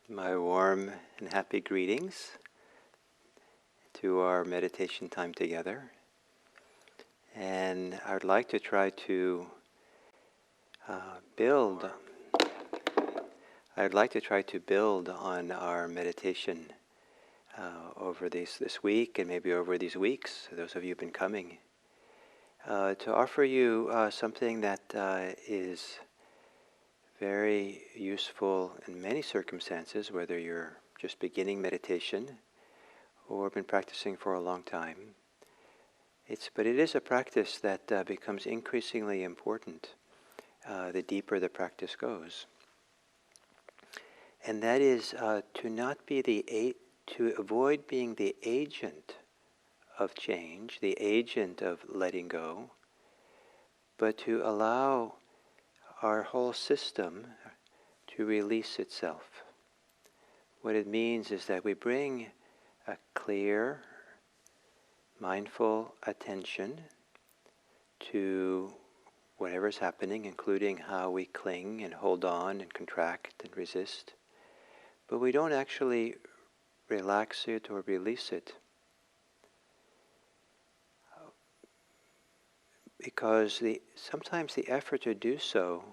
My warm and happy greetings to our meditation time together. And I would like to try to build. I'd like to try to build on our meditation over this week and maybe over these weeks. Those of you who've been coming, to offer you something that is very useful in many circumstances, whether you're just beginning meditation or been practicing for a long time. But it is a practice that becomes increasingly important the deeper the practice goes. And that is to not be to avoid being the agent of change, the agent of letting go, but to allow our whole system to release itself. What it means is that we bring a clear, mindful attention to whatever's happening, including how we cling and hold on and contract and resist. But we don't actually relax it or release it. Because sometimes the effort to do so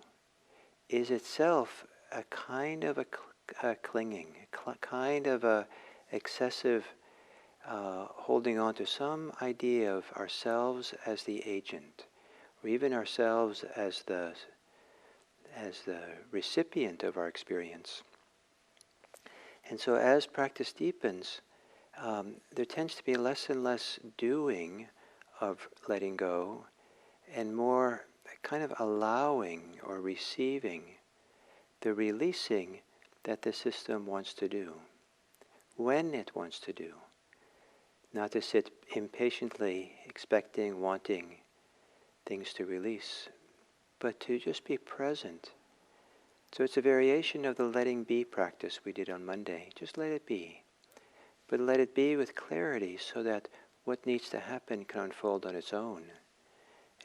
is itself a kind of a clinging, kind of a excessive holding on to some idea of ourselves as the agent, or even ourselves as the recipient of our experience. And so as practice deepens, there tends to be less and less doing of letting go, and more kind of allowing or receiving the releasing that the system wants to do, when it wants to do. Not to sit impatiently expecting, wanting things to release, but to just be present. So it's a variation of the letting be practice we did on Monday. Just let it be. But let it be with clarity so that what needs to happen can unfold on its own.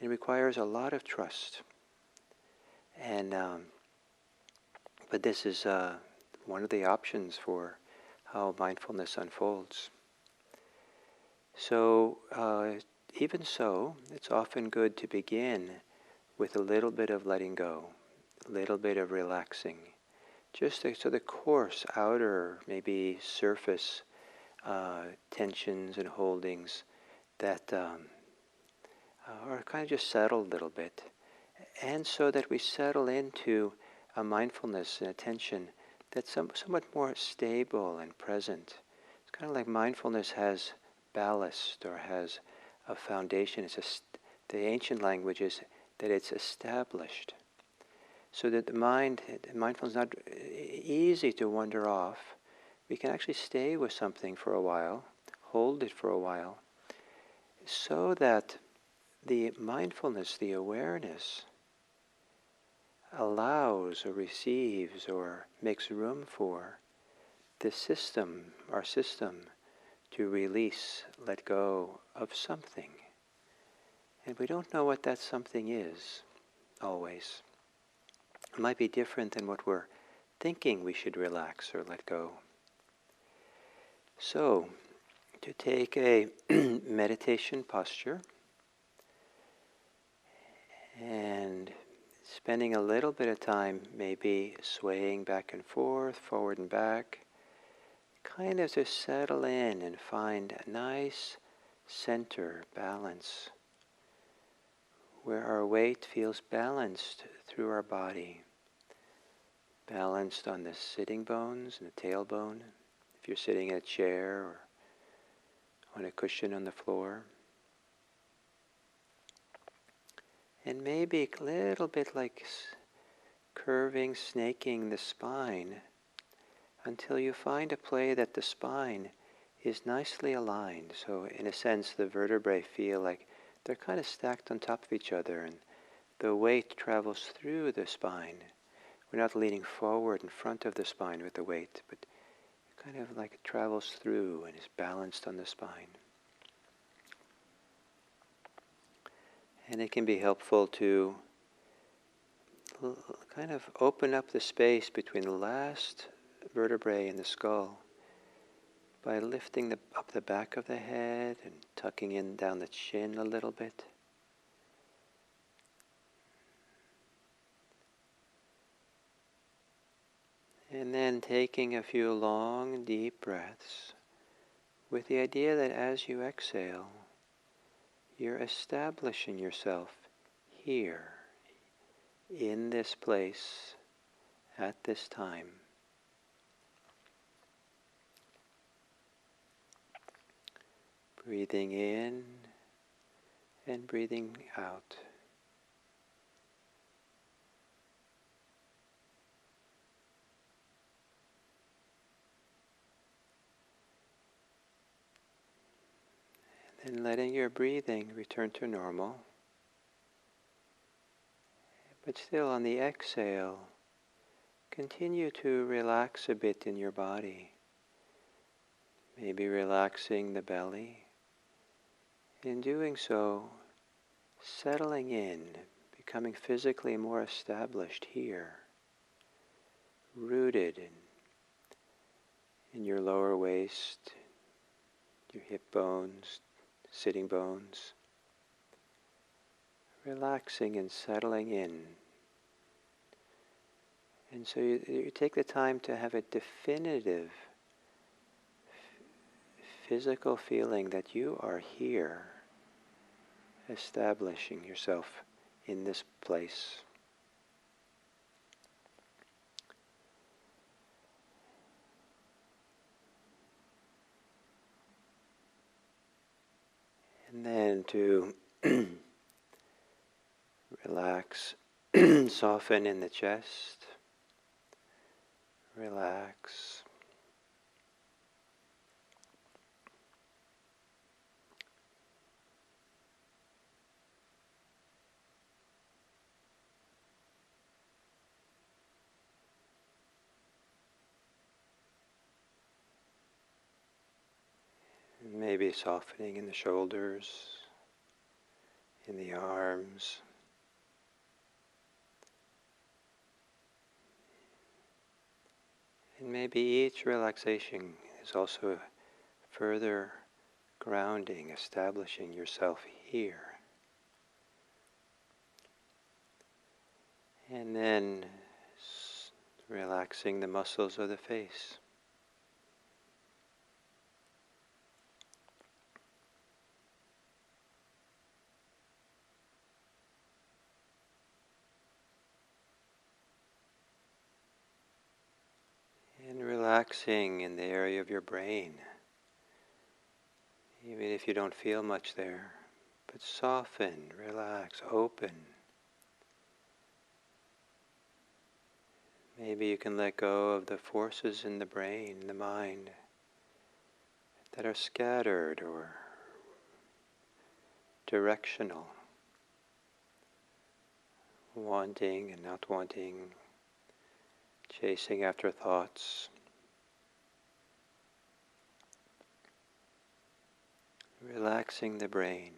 And it requires a lot of trust. And but this is one of the options for how mindfulness unfolds. So even so, it's often good to begin with a little bit of letting go, a little bit of relaxing. Just so the coarse, outer, maybe surface tensions and holdings that are kind of just settled a little bit. And so that we settle into a mindfulness and attention that's somewhat more stable and present. It's kind of like mindfulness has ballast or has a foundation. The ancient language is that it's established. So that the mindfulness is not easy to wander off. We can actually stay with something for a while, hold it for a while, so that the mindfulness, the awareness, allows or receives or makes room for the system, our system, to release, let go of something. And we don't know what that something is, always. It might be different than what we're thinking we should relax or let go. So, to take a meditation posture and spending a little bit of time maybe swaying back and forth, forward and back, kind of to settle in and find a nice center, balance, where our weight feels balanced through our body, balanced on the sitting bones and the tailbone, if you're sitting in a chair or on a cushion on the floor. And maybe a little bit like curving, snaking the spine until you find a play that the spine is nicely aligned. So in a sense, the vertebrae feel like they're kind of stacked on top of each other, and the weight travels through the spine. We're not leaning forward in front of the spine with the weight, but kind of like it travels through and is balanced on the spine. And it can be helpful to kind of open up the space between the last vertebrae in the skull by lifting up the back of the head and tucking in down the chin a little bit. And then taking a few long, deep breaths with the idea that as you exhale, you're establishing yourself here, in this place, at this time. Breathing in and breathing out. And letting your breathing return to normal. But still on the exhale, continue to relax a bit in your body. Maybe relaxing the belly. In doing so, settling in, becoming physically more established here, rooted in your lower waist, your hip bones, sitting bones, relaxing and settling in. And so you take the time to have a definitive physical feeling that you are here, establishing yourself in this place. And then to relax, soften in the chest, relax. Maybe softening in the shoulders, in the arms. And maybe each relaxation is also further grounding, establishing yourself here. And then relaxing the muscles of the face. And relaxing in the area of your brain, even if you don't feel much there, but soften, relax, open. Maybe you can let go of the forces in the brain, the mind, that are scattered or directional, wanting and not wanting, chasing after thoughts. Relaxing the brain.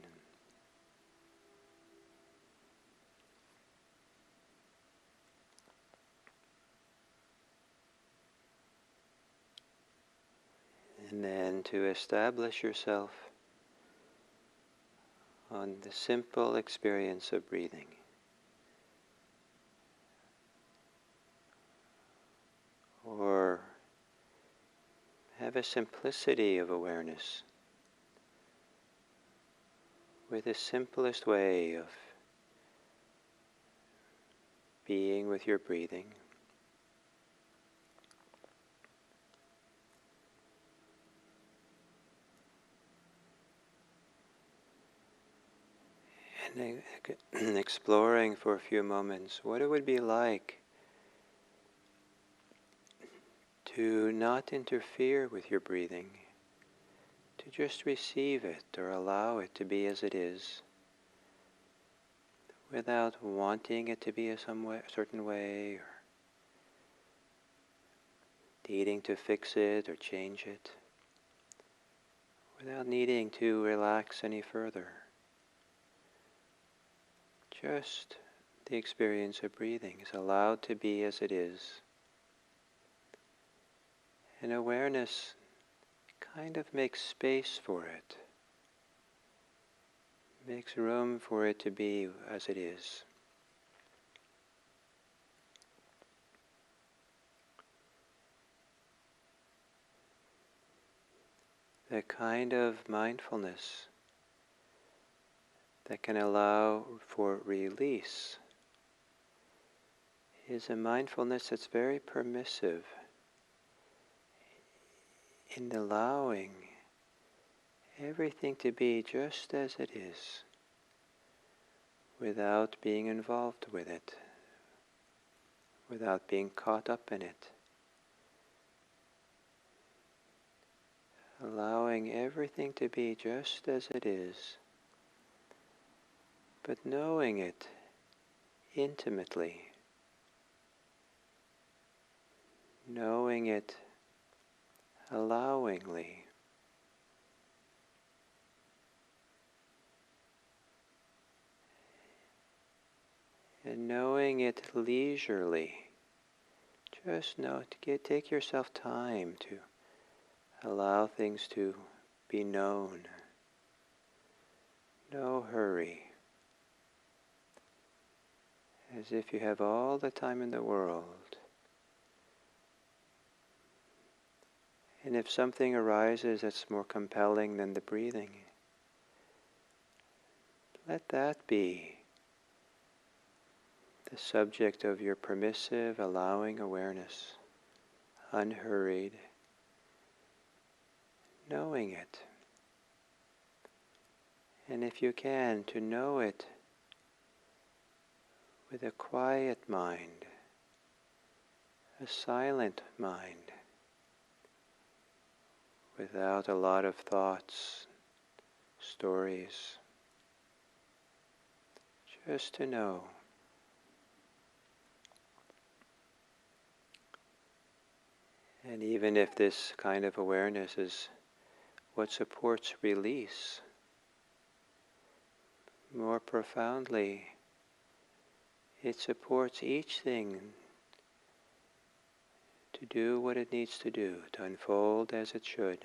And then to establish yourself on the simple experience of breathing. Or have a simplicity of awareness with the simplest way of being with your breathing. And exploring for a few moments what it would be like to not interfere with your breathing, to just receive it or allow it to be as it is, without wanting it to be a certain way, or needing to fix it or change it, without needing to relax any further. Just the experience of breathing is allowed to be as it is. And awareness kind of makes space for it, makes room for it to be as it is. The kind of mindfulness that can allow for release is a mindfulness that's very permissive in allowing everything to be just as it is, without being involved with it, without being caught up in it. Allowing everything to be just as it is, but knowing it intimately, knowing it allowingly. And knowing it leisurely. Just take yourself time to allow things to be known. No hurry. As if you have all the time in the world. And if something arises that's more compelling than the breathing, let that be the subject of your permissive, allowing awareness, unhurried, knowing it. And if you can, to know it with a quiet mind, a silent mind, without a lot of thoughts, stories, just to know. And even if this kind of awareness is what supports release, more profoundly, it supports each thing to do what it needs to do, to unfold as it should.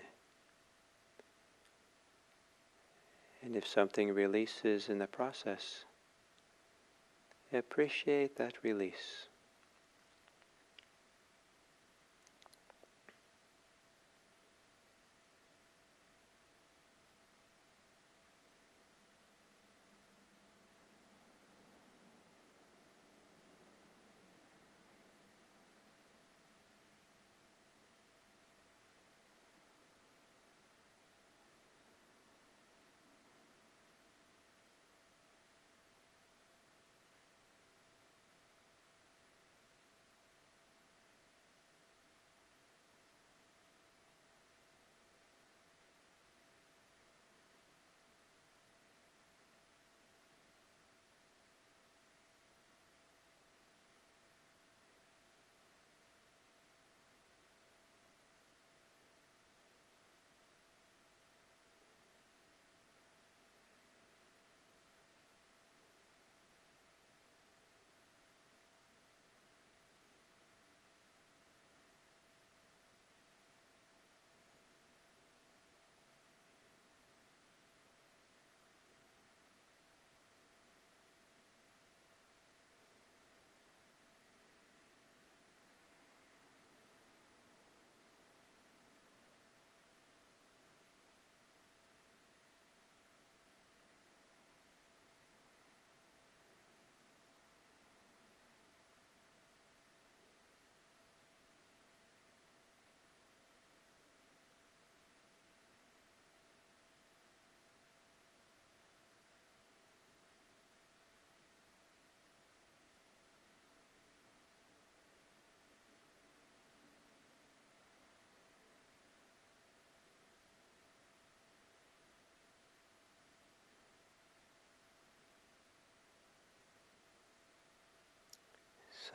And if something releases in the process, appreciate that release.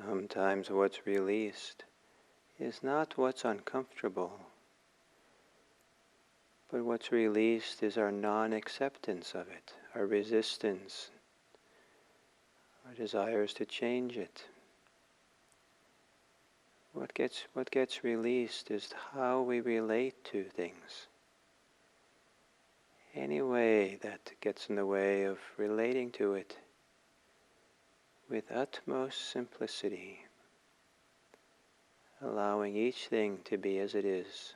Sometimes what's released is not what's uncomfortable, but what's released is our non-acceptance of it, our resistance, our desires to change it. what gets released is how we relate to things. Any way that gets in the way of relating to it with utmost simplicity, allowing each thing to be as it is.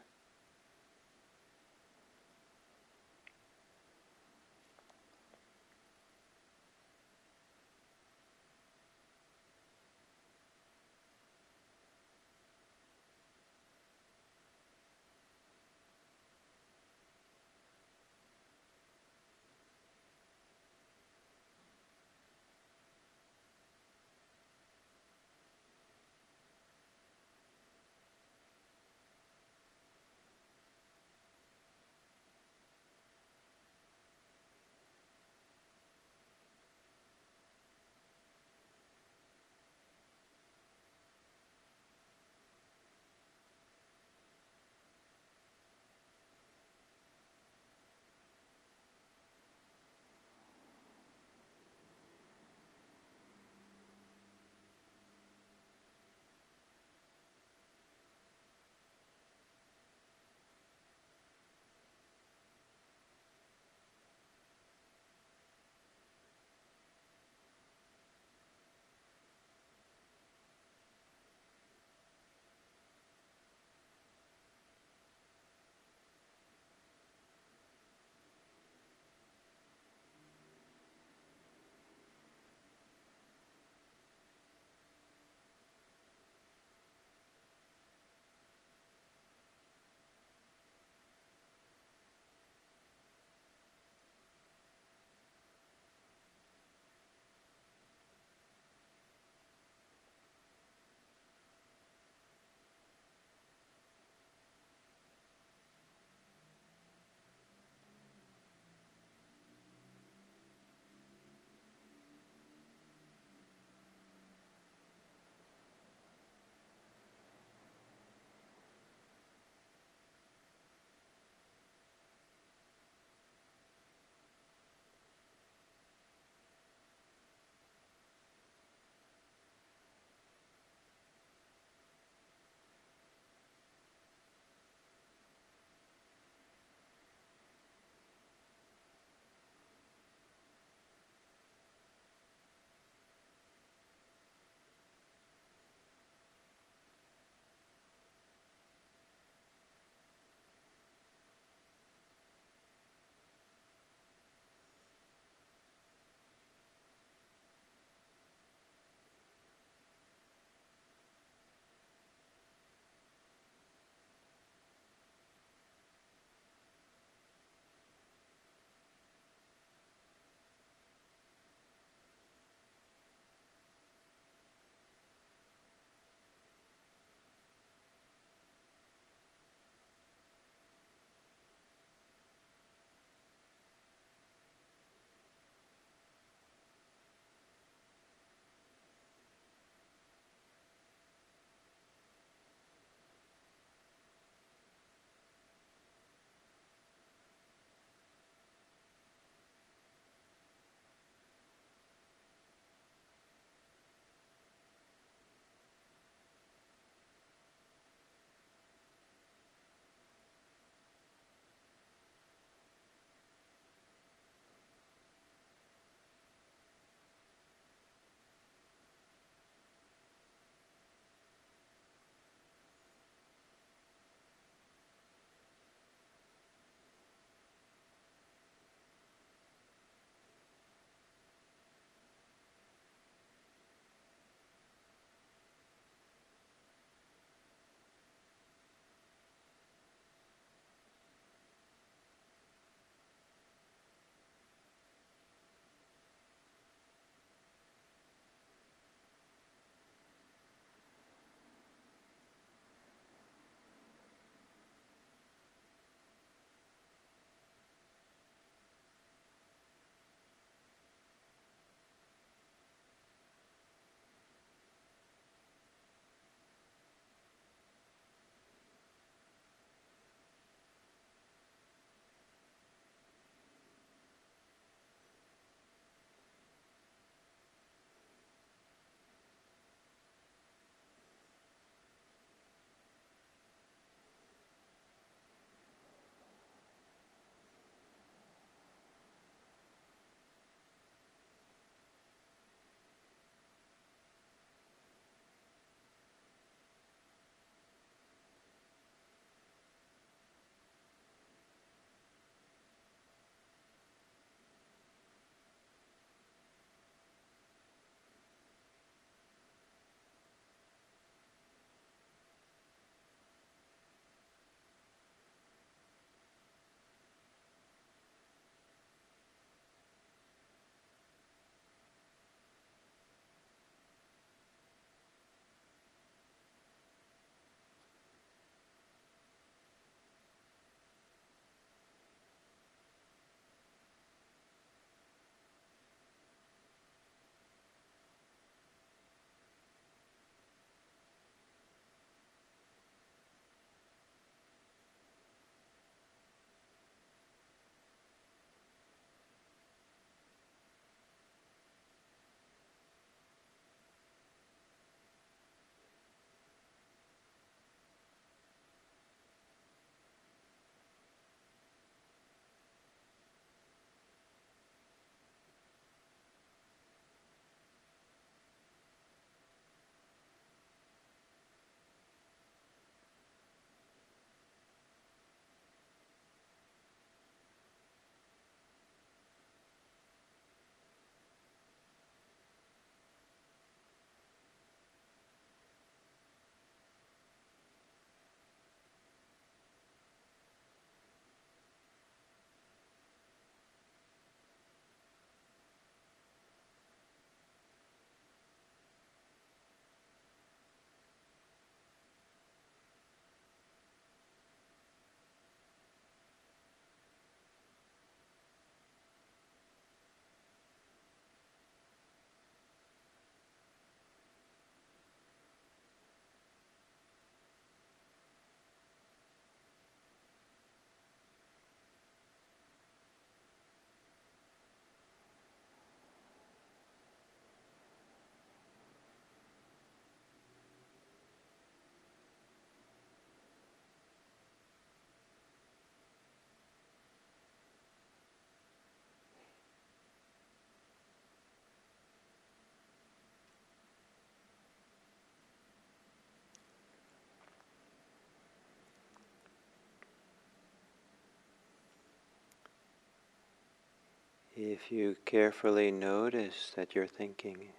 If you carefully notice that you're thinking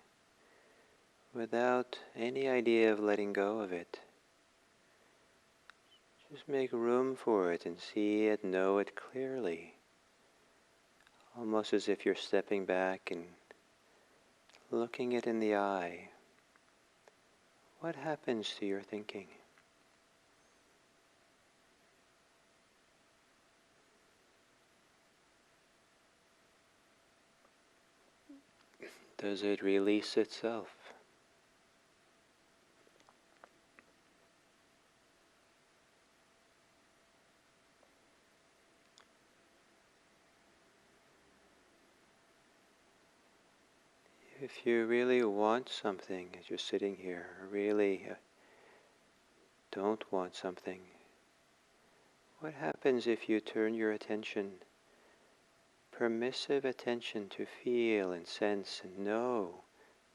without any idea of letting go of it, just make room for it and see it, know it clearly, almost as if you're stepping back and looking it in the eye. What happens to your thinking? Does it release itself? If you really want something as you're sitting here, or really don't want something, what happens if you turn your attention, permissive attention, to feel and sense and know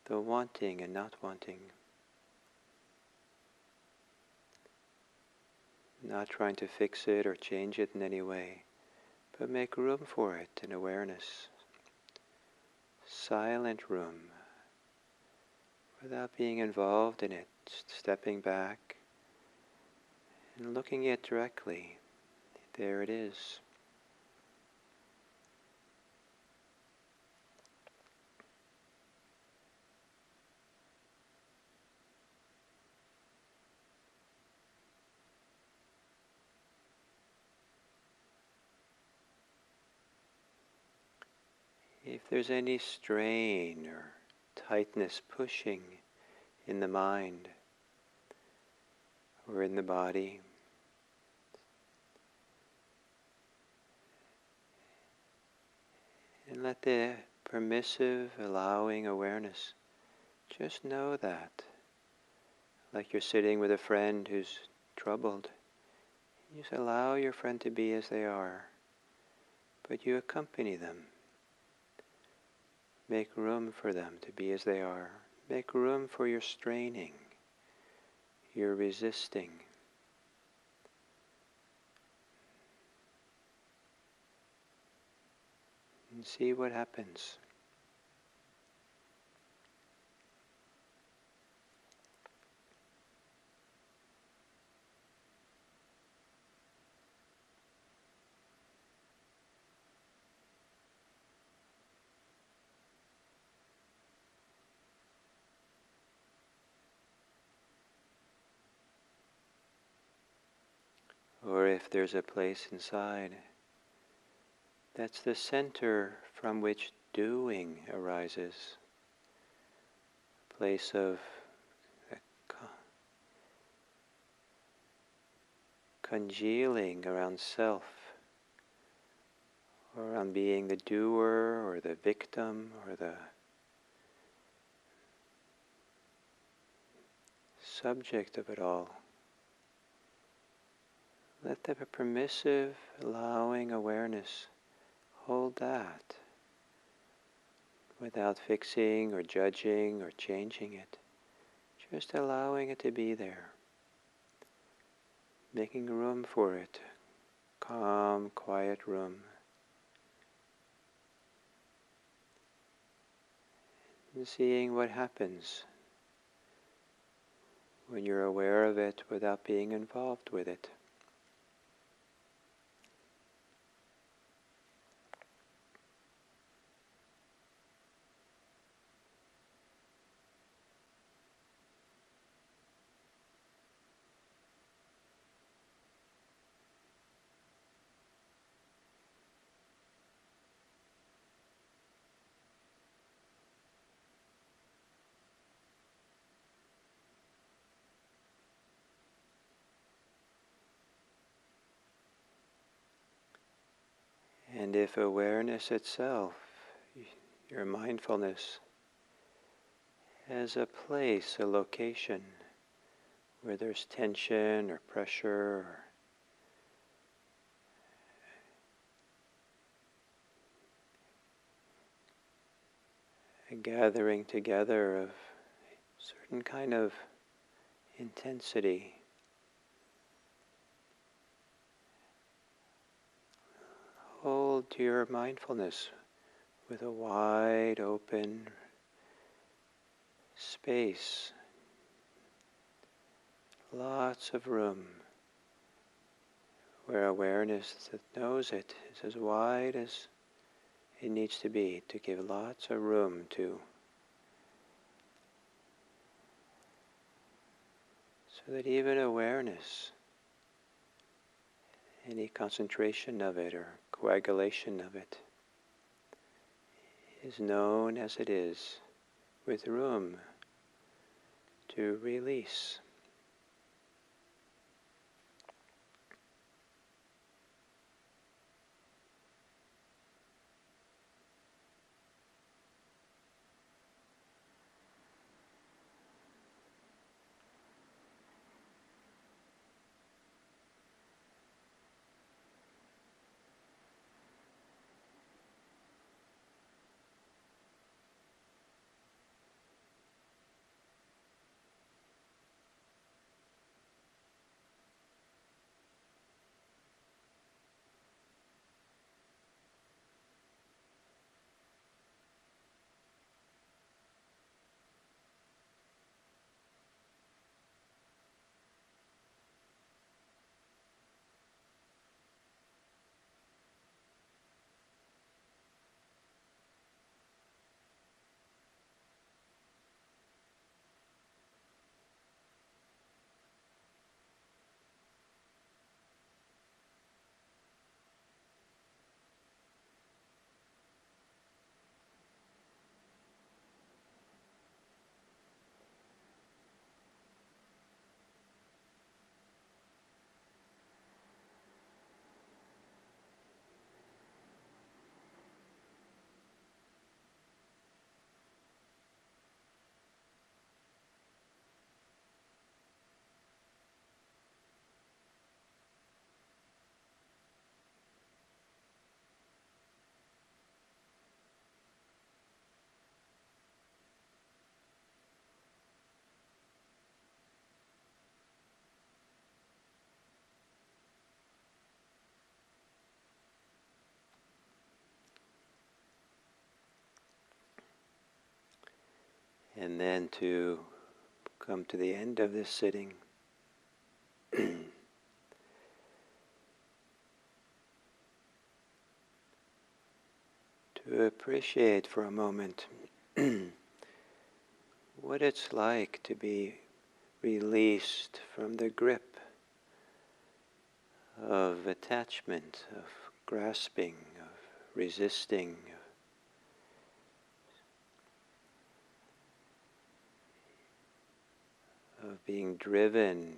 the wanting and not wanting? Not trying to fix it or change it in any way, but make room for it in awareness. Silent room, without being involved in it, stepping back and looking at it directly. There it is. If there's any strain or tightness pushing in the mind or in the body, and let the permissive, allowing awareness just know that. Like you're sitting with a friend who's troubled, you just allow your friend to be as they are, but you accompany them. Make room for them to be as they are. Make room for your straining, your resisting. And see what happens. Or if there's a place inside, that's the center from which doing arises. A place of congealing around self, or around being the doer or the victim or the subject of it all. Let the permissive, allowing awareness hold that without fixing or judging or changing it. Just allowing it to be there. Making room for it. Calm, quiet room. And seeing what happens when you're aware of it without being involved with it. And if awareness itself, your mindfulness, has a place, a location, where there's tension or pressure or a gathering together of certain kind of intensity, hold your mindfulness with a wide open space, lots of room, where awareness that knows it is as wide as it needs to be to give lots of room to, so that even awareness, any concentration of it or coagulation of it, is known as it is, with room to release. And then to come to the end of this sitting, to appreciate for a moment what it's like to be released from the grip of attachment, of grasping, of resisting, of being driven,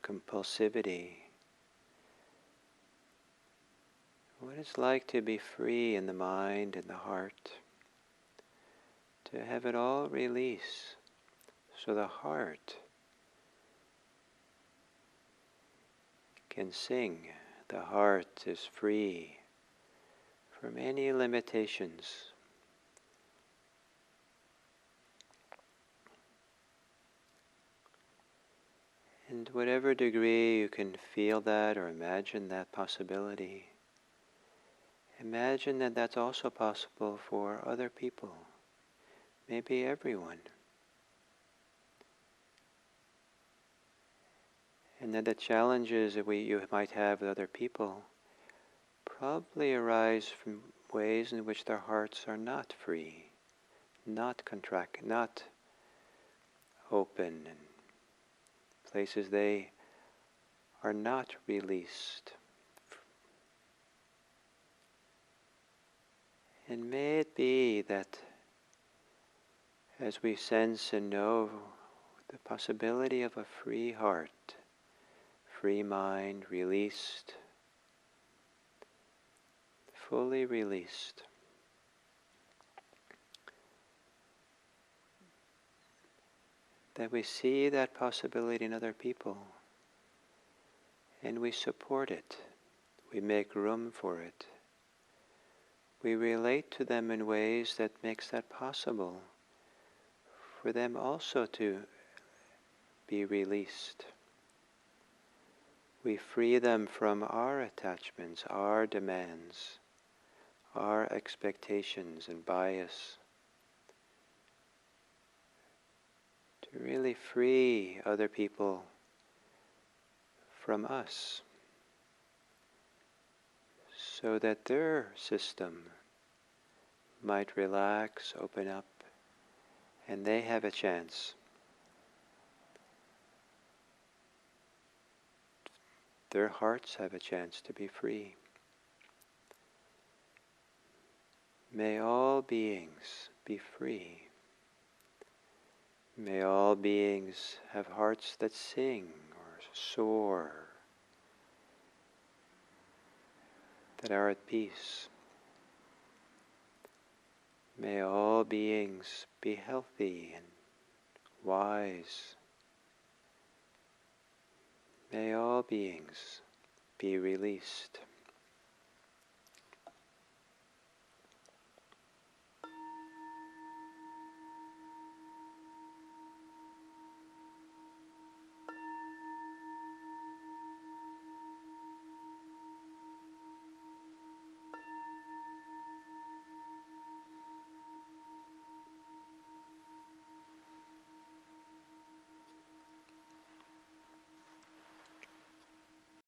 compulsivity. What it's like to be free in the mind and the heart, to have it all release, so the heart can sing. The heart is free from any limitations. And whatever degree you can feel that or imagine that possibility, imagine that that's also possible for other people, maybe everyone. And that the challenges that you might have with other people probably arise from ways in which their hearts are not free, not contract, not open, and places they are not released. And may it be that as we sense and know the possibility of a free heart, free mind, released, fully released, that we see that possibility in other people and we support it, we make room for it. We relate to them in ways that makes that possible for them also to be released. We free them from our attachments, our demands, our expectations and bias, to really free other people from us, so that their system might relax, open up, and they have a chance. Their hearts have a chance to be free. May all beings be free. May all beings have hearts that sing or soar, that are at peace. May all beings be healthy and wise. May all beings be released.